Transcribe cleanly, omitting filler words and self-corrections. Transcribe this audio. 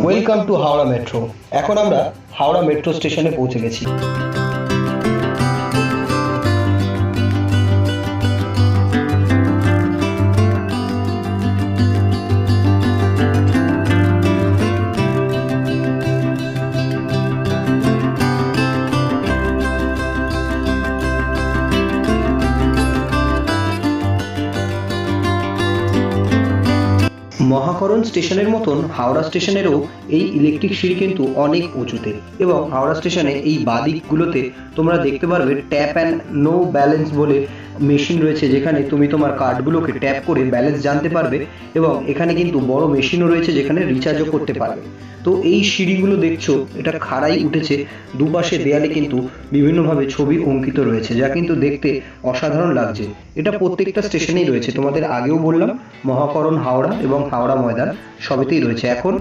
Welcome to Howrah metro. এখন আমরা Howrah metro স্টেশনে পৌঁছে গেছি। মহাকরণ স্টেশনের মতন হাওড়া স্টেশনেরও এই ইলেকট্রিক সিঁড়ি কিন্তু অনেক উঁচুতে, এবং হাওড়া স্টেশনে এই বাদিকগুলোতে তোমরা দেখতে পারবে ট্যাপ অ্যান্ড নো ব্যালেন্স বলে মেশিন রয়েছে, যেখানে তুমি তোমার কার্ডগুলোকে ট্যাপ করে ব্যালেন্স জানতে পারবে, এবং এখানে কিন্তু বড় মেশিনও রয়েছে যেখানে রিচার্জও করতে পারবে। তো এই সিঁড়িগুলো দেখছো, এটা খাড়াই উঠেছে, দুপাশে দেয়ালে কিন্তু বিভিন্নভাবে ছবি অঙ্কিত রয়েছে, যা কিন্তু দেখতে অসাধারণ লাগছে। এটা প্রত্যেকটা স্টেশনেই রয়েছে, তোমাদের আগেও বললাম মহাকরণ হাওড়া এবং হাওড়া ময়দান সবেতেই রয়েছে। এখন